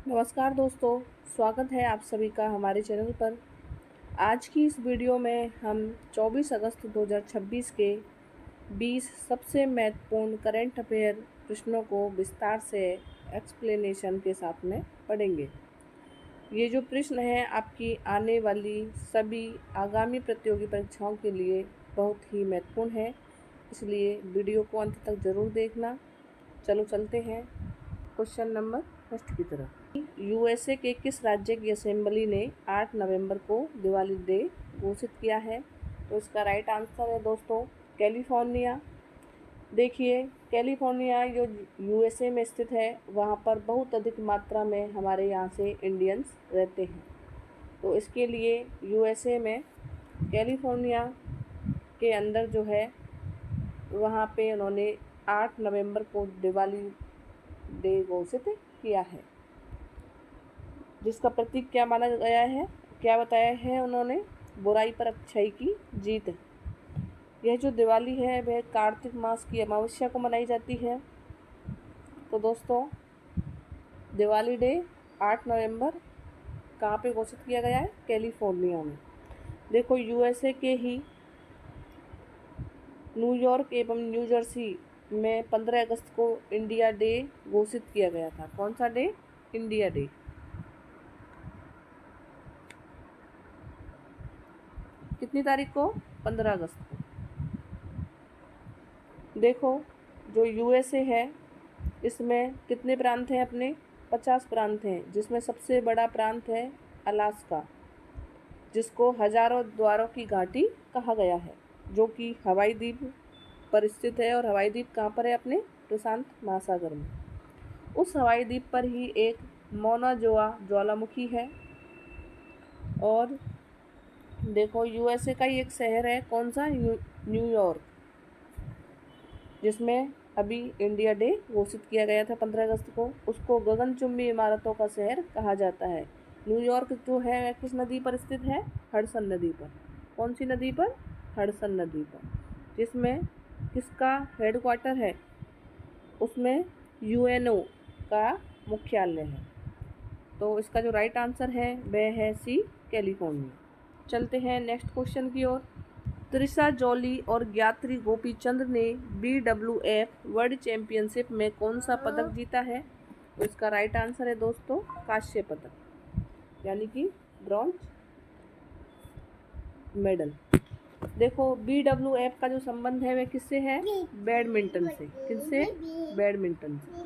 नमस्कार दोस्तों, स्वागत है आप सभी का हमारे चैनल पर। आज की इस वीडियो में हम 24 अगस्त 2026 के 20 सबसे महत्वपूर्ण करंट अफेयर प्रश्नों को विस्तार से एक्सप्लेनेशन के साथ में पढ़ेंगे। ये जो प्रश्न हैं आपकी आने वाली सभी आगामी प्रतियोगी परीक्षाओं के लिए बहुत ही महत्वपूर्ण है, इसलिए वीडियो को अंत तक ज़रूर देखना। चलो चलते हैं क्वेश्चन नंबर फर्स्ट की तरफ। यूएसए के किस राज्य की असेंबली ने 8 नवंबर को दिवाली डे घोषित किया है? तो इसका राइट आंसर है दोस्तों कैलिफोर्निया। देखिए, कैलिफोर्निया जो यूएसए में स्थित है, वहाँ पर बहुत अधिक मात्रा में हमारे यहाँ से इंडियंस रहते हैं। तो इसके लिए यूएसए में कैलिफोर्निया के अंदर जो है, वहाँ पे उन्होंने 8 नवंबर को दिवाली डे घोषित किया है, जिसका प्रतीक क्या माना गया है, क्या बताया है उन्होंने? बुराई पर अच्छाई की जीत। यह जो दिवाली है वह कार्तिक मास की अमावस्या को मनाई जाती है। तो दोस्तों, दिवाली डे 8 नवंबर कहाँ पे घोषित किया गया है? कैलिफोर्निया में। देखो, यूएसए के ही न्यूयॉर्क एवं न्यू जर्सी में 15 अगस्त को इंडिया डे घोषित किया गया था। कौन सा डे? India day. कितनी तारीख को? 15 अगस्त को। देखो, जो यूएसए है इसमें कितने प्रांत हैं अपने? 50 प्रांत हैं, जिसमें सबसे बड़ा प्रांत है अलास्का, जिसको हजारों द्वारों की घाटी कहा गया है, जो कि हवाई द्वीप पर स्थित है। और हवाई द्वीप कहाँ पर है? अपने प्रशांत महासागर में। उस हवाई द्वीप पर ही एक मौना जोआ ज्वालामुखी है। और देखो, यूएसए का ही एक शहर है, कौन सा? न्यूयॉर्क, जिसमें अभी इंडिया डे घोषित किया गया था 15 अगस्त को। उसको गगनचुंबी इमारतों का शहर कहा जाता है। न्यूयॉर्क जो है किस नदी पर स्थित है? हडसन नदी पर। कौन सी नदी पर? हडसन नदी पर। जिसमें किसका हेडक्वार्टर है? उसमें यूएनओ का मुख्यालय है। तो इसका जो राइट आंसर है वह है सी, कैलिफोर्निया। चलते हैं नेक्स्ट क्वेश्चन की ओर। त्रिशा जॉली और ज्ञात्री गोपीचंद ने BWF वर्ल्ड चैंपियनशिप में कौन सा पदक जीता है? तो इसका राइट आंसर है दोस्तों कांस्य पदक, यानी कि ब्रॉन्ज मेडल। देखो, BWF का जो संबंध है वह किससे है? बैडमिंटन से। किससे? बैडमिंटन से।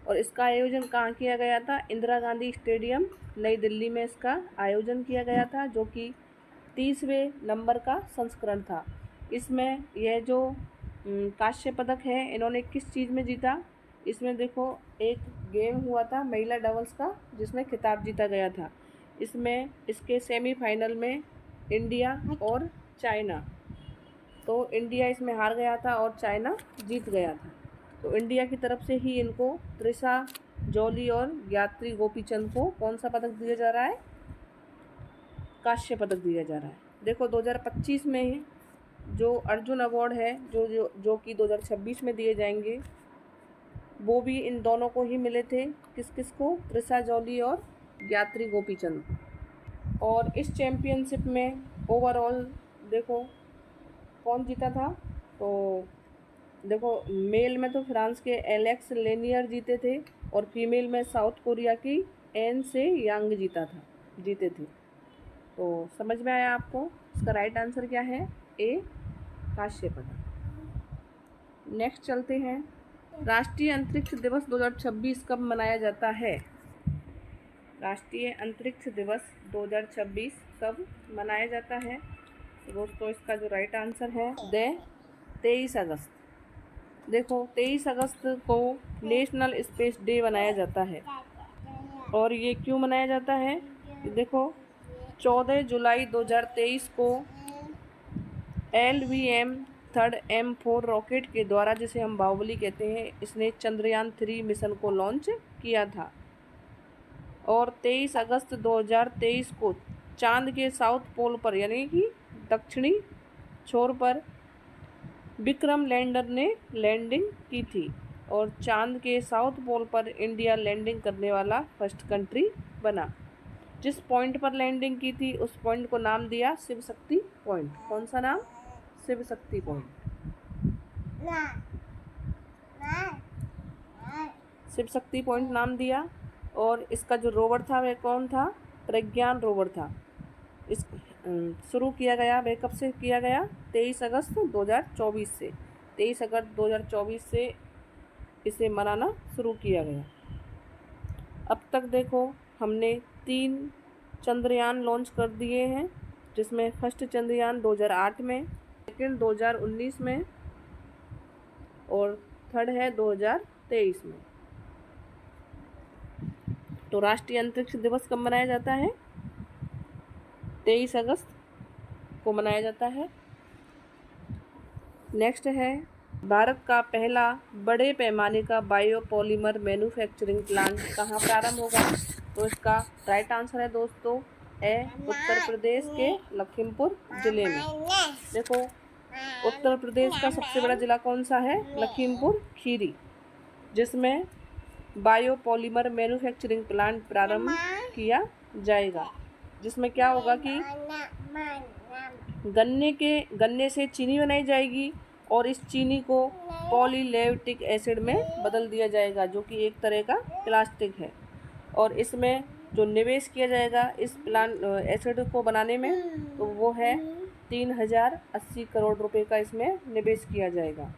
और इसका आयोजन कहाँ किया गया था? इंदिरा गांधी स्टेडियम, नई दिल्ली में इसका आयोजन किया गया था, जो कि 30वें नंबर का संस्करण था। इसमें यह जो कांस्य पदक है, इन्होंने किस चीज़ में जीता? इसमें देखो, एक गेम हुआ था महिला डबल्स का, जिसमें खिताब जीता गया था। इसमें इसके सेमीफाइनल में इंडिया और चाइना, तो इंडिया इसमें हार गया था और चाइना जीत गया था। तो इंडिया की तरफ से ही इनको त्रिशा जॉली और ज्ञात्री गोपीचंद को कौन सा पदक दिया जा रहा है? कांस्य पदक दिया जा रहा है। देखो, 2025 में जो अर्जुन अवार्ड है, जो कि 2026 में दिए जाएंगे, वो भी इन दोनों को ही मिले थे। किस किस को? त्रिशा जॉली और ज्ञात्री गोपीचंद। और इस चैम्पियनशिप में ओवरऑल देखो कौन जीता था? तो देखो, मेल में तो फ्रांस के एलेक्स लेनियर जीते थे, और फीमेल में साउथ कोरिया की एन से यांग जीते थे। तो समझ में आया आपको? इसका राइट आंसर क्या है? ए, कांस्य पदक। नेक्स्ट चलते हैं। राष्ट्रीय अंतरिक्ष दिवस 2026 कब मनाया जाता है? राष्ट्रीय अंतरिक्ष दिवस 2026 कब मनाया जाता है? तो दोस्तों, इसका जो राइट आंसर है 23 अगस्त। देखो, 23 अगस्त को नेशनल स्पेस डे मनाया जाता है। और ये क्यों मनाया जाता है? देखो, 14 जुलाई 2023 को LVM 3rd M4 रॉकेट के द्वारा, जिसे हम बाहुबली कहते हैं, इसने चंद्रयान 3 मिशन को लॉन्च किया था। और 23 अगस्त 2023 को चांद के साउथ पोल पर, यानी कि दक्षिणी छोर पर, विक्रम लैंडर ने लैंडिंग की थी। और चांद के साउथ पोल पर इंडिया लैंडिंग करने वाला फर्स्ट कंट्री बना। जिस पॉइंट पर लैंडिंग की थी उस पॉइंट को नाम दिया शिव शक्ति पॉइंट। कौन सा नाम? शिव शक्ति पॉइंट। शिव शक्ति पॉइंट नाम दिया। और इसका जो रोवर था वह कौन था? प्रज्ञान रोवर था। इस शुरू किया गया, वह कब से किया गया? 23 अगस्त 2024 से। 23 अगस्त 2024 से इसे मनाना शुरू किया गया। अब तक देखो हमने 3 चंद्रयान लॉन्च कर दिए हैं, जिसमें फर्स्ट चंद्रयान 2008 में, सेकंड 2019 में और थर्ड है 2023 में। तो राष्ट्रीय अंतरिक्ष दिवस कब मनाया जाता है? 23 अगस्त को मनाया जाता है। नेक्स्ट है, भारत का पहला बड़े पैमाने का बायोपॉलीमर मैन्युफैक्चरिंग प्लांट कहाँ प्रारंभ होगा? तो इसका राइट आंसर है दोस्तों ए, उत्तर प्रदेश के लखीमपुर जिले में। देखो उत्तर प्रदेश का सबसे बड़ा जिला कौन सा है? लखीमपुर खीरी, जिसमें बायोपॉलीमर मैन्युफैक्चरिंग प्लांट प्रारंभ किया जाएगा। जिसमें क्या होगा कि गन्ने से चीनी बनाई जाएगी और इस चीनी को पॉलीलेक्टिक एसिड में बदल दिया जाएगा, जो कि एक तरह का प्लास्टिक है। और इसमें जो निवेश किया जाएगा इस प्लांट एसिड को बनाने में, तो वो है 3080 करोड़ रुपए का इसमें निवेश किया जाएगा।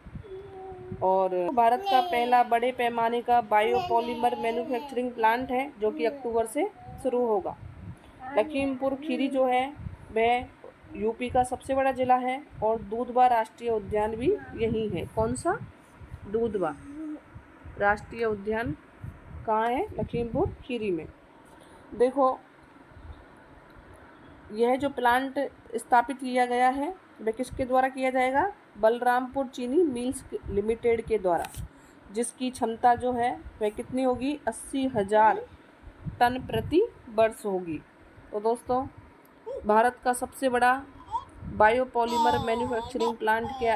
और भारत का पहला बड़े पैमाने का बायोपॉलीमर मैन्युफैक्चरिंग प्लांट है, जो कि अक्टूबर से शुरू होगा। लखीमपुर खीरी जो है वह यूपी का सबसे बड़ा जिला है और दूधवा राष्ट्रीय उद्यान भी यही है। कौन सा? दूधवा राष्ट्रीय उद्यान कहाँ है? लखीमपुर खीरी में। देखो यह जो प्लांट स्थापित किया गया है वह किसके द्वारा किया जाएगा? बलरामपुर चीनी मिल्स लिमिटेड के द्वारा, जिसकी क्षमता जो है वह कितनी होगी? 80,000 टन प्रति वर्ष होगी। तो दोस्तों भारत का सबसे बड़ा बायोपॉलीमर मैन्युफैक्चरिंग प्लांट क्या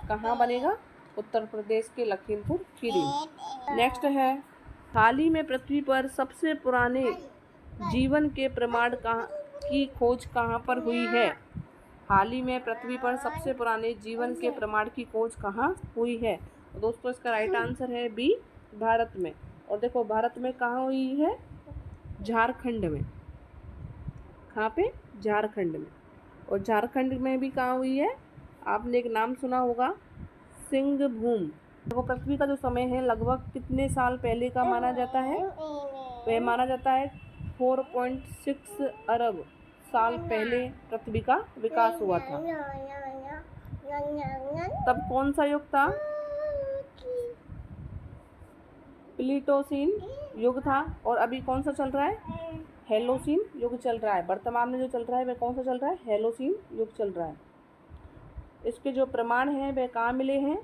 कहाँ बनेगा? उत्तर प्रदेश के लखीमपुर खीरी में। नेक्स्ट है, हाल ही में पृथ्वी पर सबसे पुराने जीवन के प्रमाण की खोज कहाँ पर हुई है? हाल ही में पृथ्वी पर सबसे पुराने जीवन के प्रमाण की खोज कहाँ हुई है? तो दोस्तों इसका राइट आंसर है बी, भारत में। और देखो भारत में कहाँ हुई है? झारखंड में। कहाँ पे? झारखंड में। और झारखंड में भी कहाँ हुई है? आपने एक नाम सुना होगा, सिंहभूम। वो पृथ्वी का जो समय है लगभग कितने साल पहले का माना जाता है? वह माना जाता है 4.6 अरब साल पहले पृथ्वी का विकास हुआ था। तब कौन सा युग था? प्लीटोसीन युग था। और अभी कौन सा चल रहा है? हेलोसीन युग चल रहा है। वर्तमान में जो चल रहा है वह कौन सा चल रहा है? हेलोसीन युग चल रहा है। इसके जो प्रमाण हैं वह कहाँ मिले हैं?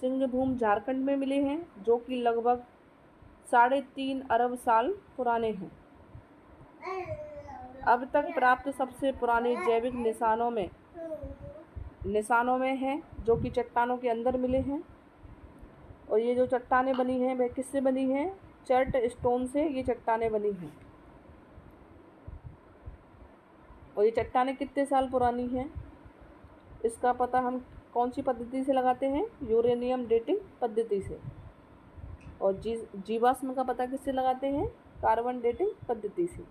सिंहभूम झारखंड में मिले हैं, जो कि लगभग 3.5 अरब साल पुराने हैं। अब तक प्राप्त सबसे पुराने जैविक निशानों में हैं, जो कि चट्टानों के अंदर मिले हैं। और ये जो चट्टानें बनी हैं वह किससे बनी हैं? चर्ट स्टोन से ये चट्टानें बनी हैं। और ये चट्टानें कितने साल पुरानी हैं? इसका पता हम कौन सी पद्धति से लगाते हैं? यूरेनियम डेटिंग पद्धति से। और जीवाश्म का पता किससे लगाते हैं? कार्बन डेटिंग पद्धति से।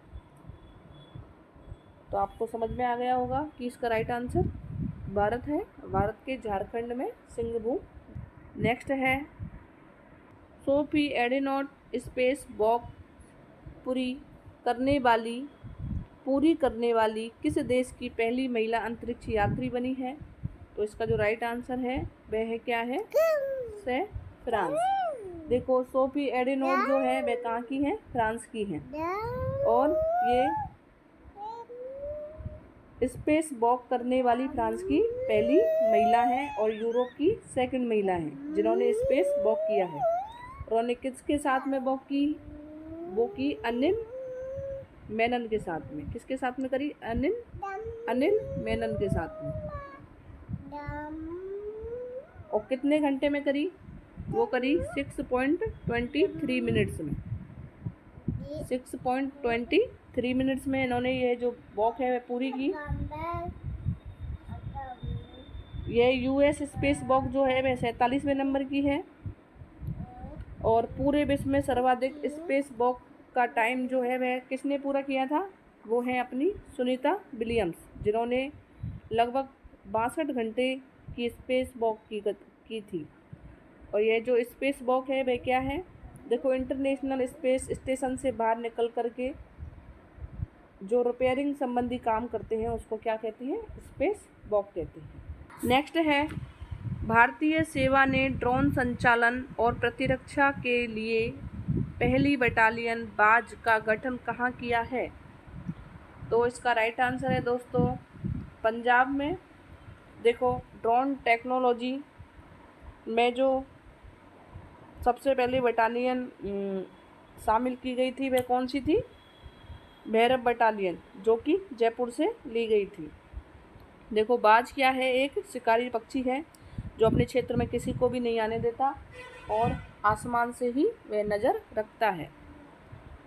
तो आपको समझ में आ गया होगा कि इसका राइट आंसर भारत है। भारत के झारखंड में सिंहभूम। नेक्स्ट है, सोफी एडिनॉट स्पेस वॉक पूरी करने वाली किस देश की पहली महिला अंतरिक्ष यात्री बनी है? तो इसका जो राइट आंसर है वह है क्या है? से फ्रांस। देखो सोफी एडिनॉट जो है वह कहाँ की है? फ्रांस की है। और ये स्पेस वॉक करने वाली फ्रांस की पहली महिला है और यूरोप की सेकंड महिला है जिन्होंने स्पेस वॉक किया है। उन्होंने किसके साथ में वॉक की? वो की अनिल मेनन के साथ में। किसके साथ में करी? अनिल मेनन के साथ में। और कितने घंटे में करी? वो करी 6.23 मिनट्स में। 6.23 मिनट्स में इन्होंने ये जो वॉक है वह पूरी की। ये यूएस स्पेस वॉक जो है वह 47वें नंबर की है। और पूरे विश्व में सर्वाधिक स्पेस वॉक का टाइम जो है वह किसने पूरा किया था, वो है अपनी सुनीता विलियम्स, जिन्होंने लगभग 62 घंटे की स्पेस वॉक की थी। और ये जो स्पेस वॉक है वह क्या है, देखो इंटरनेशनल स्पेस स्टेशन से बाहर निकल करके जो रिपेयरिंग संबंधी काम करते हैं उसको क्या कहती है, स्पेस वॉक कहते हैं। नेक्स्ट है, भारतीय सेवा ने ड्रोन संचालन और प्रतिरक्षा के लिए पहली बटालियन बाज का गठन कहाँ किया है। तो इसका राइट आंसर है दोस्तों पंजाब में। देखो ड्रोन टेक्नोलॉजी में जो सबसे पहले बटालियन शामिल की गई थी वह कौन सी थी, भैरव बटालियन, जो कि जयपुर से ली गई थी। देखो बाज क्या है, एक शिकारी पक्षी है जो अपने क्षेत्र में किसी को भी नहीं आने देता और आसमान से ही वह नज़र रखता है।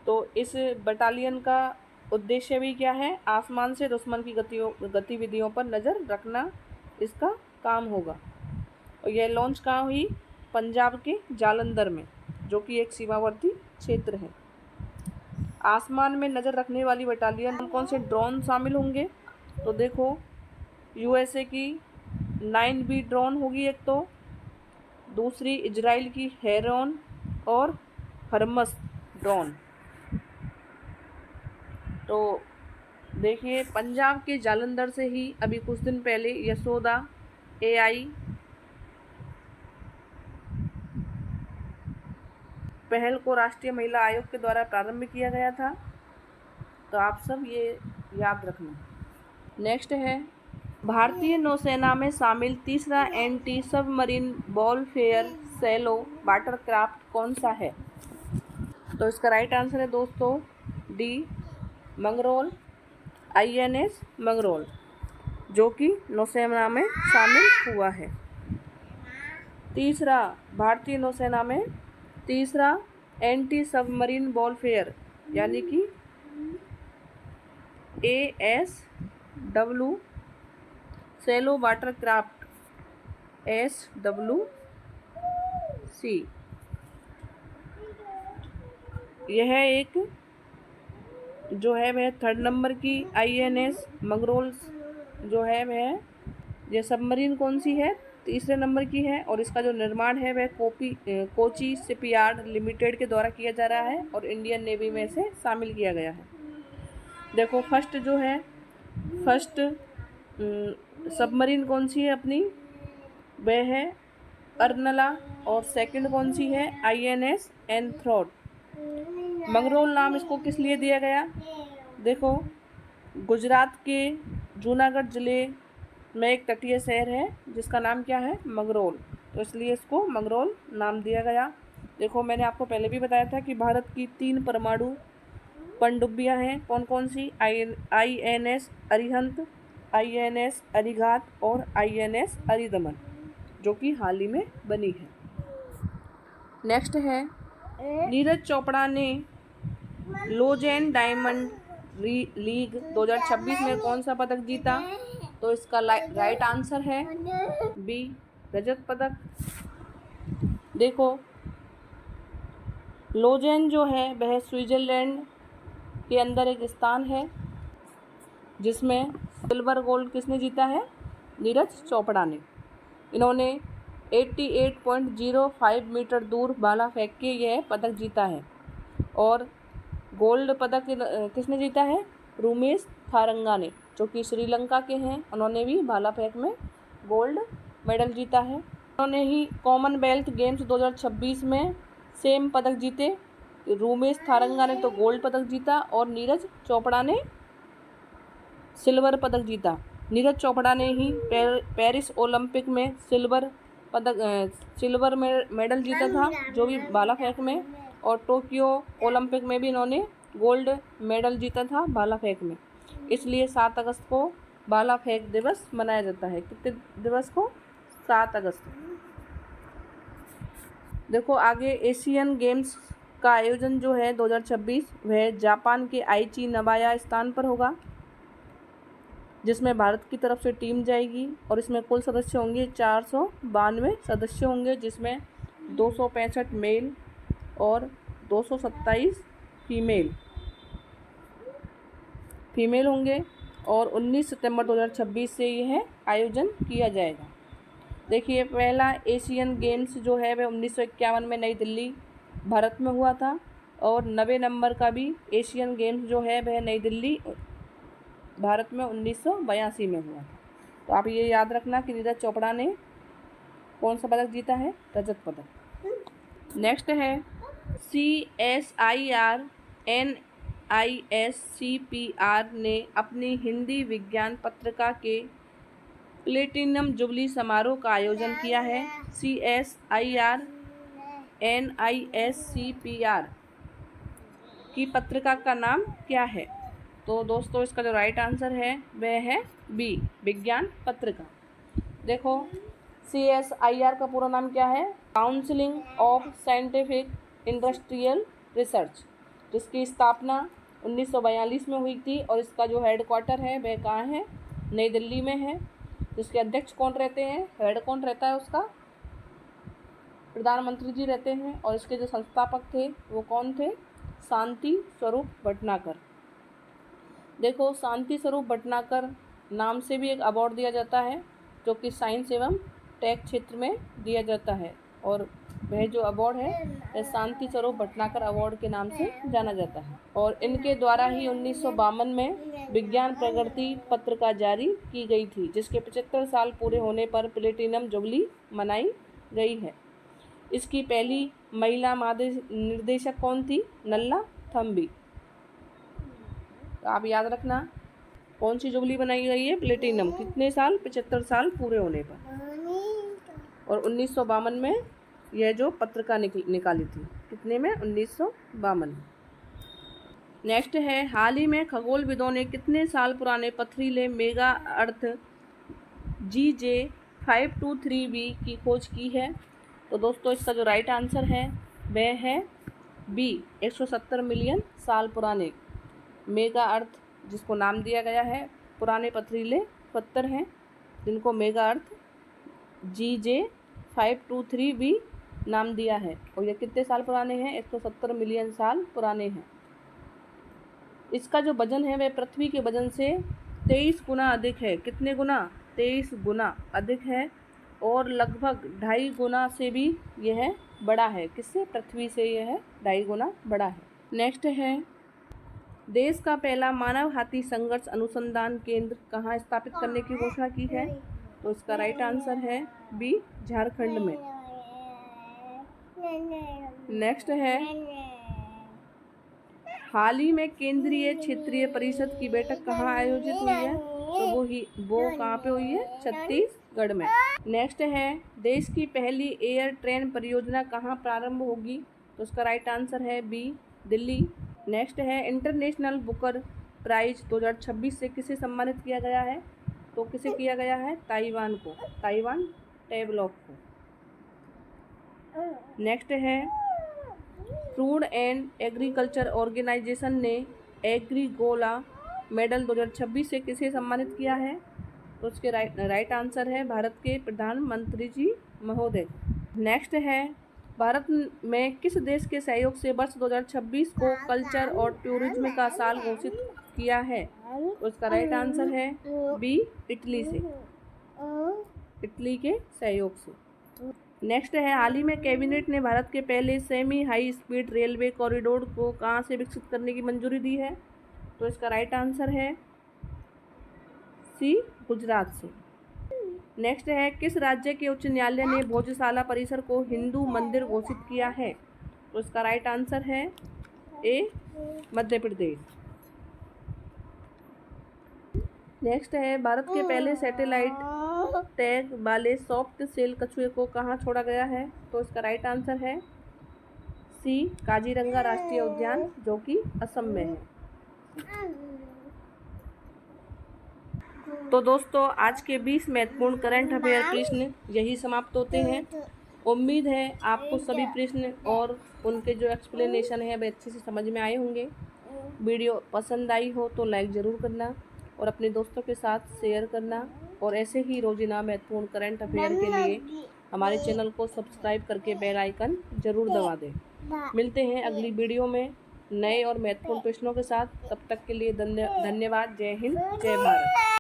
तो इस बटालियन का उद्देश्य भी क्या है, आसमान से दुश्मन की गतिविधियों पर नज़र रखना इसका काम होगा। और यह लॉन्च कहाँ हुई, पंजाब के जालंधर में, जो कि एक सीमावर्ती क्षेत्र है। आसमान में नज़र रखने वाली बटालियन कौन कौन से ड्रोन शामिल होंगे, तो देखो यूएसए की 9B ड्रोन होगी एक, तो दूसरी इजराइल की हेरॉन और हरमस ड्रोन। तो देखिए पंजाब के जालंधर से ही अभी कुछ दिन पहले यशोदा AI पहल को राष्ट्रीय महिला आयोग के द्वारा प्रारंभ किया गया था। तो आप सब ये याद रखना। नेक्स्ट है, भारतीय नौसेना में शामिल तीसरा anti submarine warfare shallow watercraft कौन सा है। तो इसका राइट आंसर है दोस्तों डी, मंगरोल, INS मंगरोल, जो कि नौसेना में शामिल हुआ है। तीसरा, भारतीय नौसेना में तीसरा एंटी सबमरीन वॉरफेयर यानी कि ASW सैलो वाटरक्राफ्ट SWC, यह एक जो है वह 3rd नंबर की INS मंगरोल जो है वह, यह सबमरीन कौन सी है, तीसरे नंबर की है। और इसका जो निर्माण है वह कोची शिपयार्ड लिमिटेड के द्वारा किया जा रहा है और इंडियन नेवी में से शामिल किया गया है। देखो फर्स्ट जो है, फर्स्ट सबमरीन कौन सी है अपनी, वह है अर्नला, और सेकंड कौन सी है, INS एनथ्रोट। मंगरोल नाम इसको किस लिए दिया गया, देखो गुजरात के जूनागढ़ ज़िले में एक तटीय शहर है जिसका नाम क्या है, मंगरोल, तो इसलिए इसको मंगरोल नाम दिया गया। देखो मैंने आपको पहले भी बताया था कि भारत की 3 परमाणु पनडुब्बियां हैं, कौन कौन सी, INS अरिहंत, INS अरिघात और INS अरिदमन, जो कि हाल ही में बनी है। नेक्स्ट है, नीरज चोपड़ा ने लोजेन डायमंड लीग 2026 में कौन सा पदक जीता। तो इसका राइट आंसर है बी, रजत पदक। देखो लोजेन जो है वह स्विट्जरलैंड के अंदर एक स्थान है जिसमें सिल्वर गोल्ड किसने जीता है, नीरज चोपड़ा ने। इन्होंने 88.05 मीटर दूर भाला फेंक के यह पदक जीता है। और गोल्ड पदक किसने जीता है, रूमेश थारंगा ने, जो कि श्रीलंका के हैं। उन्होंने भी भाला फेंक में गोल्ड मेडल जीता है। उन्होंने ही कॉमनवेल्थ गेम्स 2026 में सेम पदक जीते। रूमेश थारंगा ने तो गोल्ड पदक जीता और नीरज चोपड़ा ने सिल्वर पदक जीता। नीरज चोपड़ा ने ही पेरिस ओलंपिक में सिल्वर मेडल जीता था, जो भी भाला फेंक में, और टोक्यो ओलंपिक में भी इन्होंने गोल्ड मेडल जीता था भाला फेंक में। इसलिए 7 अगस्त को भाला फेंक दिवस मनाया जाता है। कितने दिवस को, 7 अगस्त। देखो आगे एशियन गेम्स का आयोजन जो है 2026 वह जापान के आईची नबाया स्थान पर होगा, जिसमें भारत की तरफ से टीम जाएगी और इसमें कुल सदस्य होंगे 492 सदस्य होंगे, जिसमें 265 मेल और 227 फीमेल होंगे और 19 सितंबर 2026 से यह आयोजन किया जाएगा। देखिए पहला एशियन गेम्स जो है वह 1951 में नई दिल्ली भारत में हुआ था और 90 नंबर का भी एशियन गेम्स जो है वह नई दिल्ली भारत में 1982 में हुआ था। तो आप ये याद रखना कि नीरज चोपड़ा ने कौन सा पदक जीता है, रजत पदक। नेक्स्ट है CSIR NISCPR ने अपनी हिंदी विज्ञान पत्रिका के प्लेटिनम जुबली समारोह का आयोजन किया है। CSIR NISCPR की पत्रिका का नाम क्या है? तो दोस्तों इसका जो राइट आंसर है वह है बी, विज्ञान पत्रिका। देखो CSIR का पूरा नाम क्या है? Counselling of scientific industrial research, जिसकी स्थापना 1942 में हुई थी और इसका जो हेडक्वार्टर है वह कहाँ है? नई दिल्ली में है। जिसके अध्यक्ष कौन रहते हैं? हेड कौन रहता है उसका? प्रधानमंत्री जी रहते हैं। और इसके जो संस्थापक थे वो कौन थे? शांति स्वरूप भटनागर। देखो शांति स्वरूप भटनागर नाम से भी एक अवार्ड दिया जाता है जो कि साइंस एवं टेक क्षेत्र में दिया जाता है और वह जो अवार्ड है वह शांति स्वरूप भटनागर अवार्ड के नाम से जाना जाता है। और इनके द्वारा ही 1952 में विज्ञान प्रगति पत्रिका जारी की गई थी, जिसके 75 साल पूरे होने पर प्लेटिनम जुबली मनाई गई है। इसकी पहली महिला निर्देशक कौन थी? नल्ला थम्बी। तो आप याद रखना कौन सी जुबली बनाई गई है? प्लेटिनम। कितने साल? 75 साल पूरे होने पर। और 1952 में यह जो पत्रिका निकाली थी। कितने में? 1952। नेक्स्ट है हाल ही में खगोलविदों ने कितने साल पुराने पथरीले मेगा अर्थ GJ523b की खोज की है? तो दोस्तों इसका जो राइट आंसर है वह है बी, 170 मिलियन साल पुराने मेगा अर्थ, जिसको नाम दिया गया है, पुराने पथरीले पत्थर हैं जिनको मेगा अर्थ GJ523b नाम दिया है और ये कितने साल पुराने हैं? 170 मिलियन साल पुराने हैं। इसका जो वजन है वह पृथ्वी के वजन से 23 गुना अधिक है। कितने गुना? 23 गुना अधिक है और लगभग 2.5 गुना से भी यह बड़ा है। किससे? पृथ्वी से यह 2.5 गुना बड़ा है। नेक्स्ट है देश का पहला मानव हाथी संघर्ष अनुसंधान केंद्र कहाँ स्थापित करने की घोषणा की है? तो इसका राइट आंसर है बी, झारखंड में। नेक्स्ट है हाल ही में केंद्रीय क्षेत्रीय परिषद की बैठक कहाँ आयोजित हुई है? तो वो कहाँ पे हुई है? छत्तीसगढ़ में। नेक्स्ट है देश की पहली एयर ट्रेन परियोजना कहाँ प्रारंभ होगी? तो उसका राइट आंसर है बी, दिल्ली। नेक्स्ट है इंटरनेशनल बुकर प्राइज 2026 से किसे सम्मानित किया गया है? तो किसे किया गया है? ताइवान को, ताइवान टैबलॉक को। नेक्स्ट है फूड एंड एग्रीकल्चर ऑर्गेनाइजेशन ने एग्रीगोला मेडल 2026 से किसे सम्मानित किया है? तो उसके राइट आंसर है भारत के प्रधानमंत्री जी महोदय। नेक्स्ट है भारत में किस देश के सहयोग से वर्ष 2026 को कल्चर और टूरिज्म का साल घोषित किया है? तो उसका राइट आंसर है बी, इटली से, इटली के सहयोग से। नेक्स्ट है हाल ही में कैबिनेट ने भारत के पहले semi high speed railway corridor को कहाँ से विकसित करने की मंजूरी दी है? तो इसका राइट आंसर है सी, गुजरात से। नेक्स्ट है किस राज्य के उच्च न्यायालय ने भोजशाला परिसर को हिंदू मंदिर घोषित किया है? तो इसका राइट आंसर है ए, मध्य प्रदेश। नेक्स्ट है भारत के पहले सैटेलाइट टैग वाले सॉफ्ट सेल कछुए को कहाँ छोड़ा गया है? तो इसका राइट आंसर है सी, काजीरंगा राष्ट्रीय उद्यान, जो कि असम में है। तो दोस्तों आज के 20 महत्वपूर्ण करंट अफेयर प्रश्न यही समाप्त होते हैं। उम्मीद है आपको सभी प्रश्न और उनके जो एक्सप्लेनेशन है वे अच्छे से समझ में आए होंगे। वीडियो पसंद आई हो तो लाइक ज़रूर करना और अपने दोस्तों के साथ शेयर करना, और ऐसे ही रोज़ाना महत्वपूर्ण करंट अफेयर के लिए हमारे चैनल को सब्सक्राइब करके बेल आइकन ज़रूर दबा दें। मिलते हैं अगली वीडियो में नए और महत्वपूर्ण प्रश्नों के साथ। तब तक के लिए धन्यवाद। जय हिंद, जय भारत।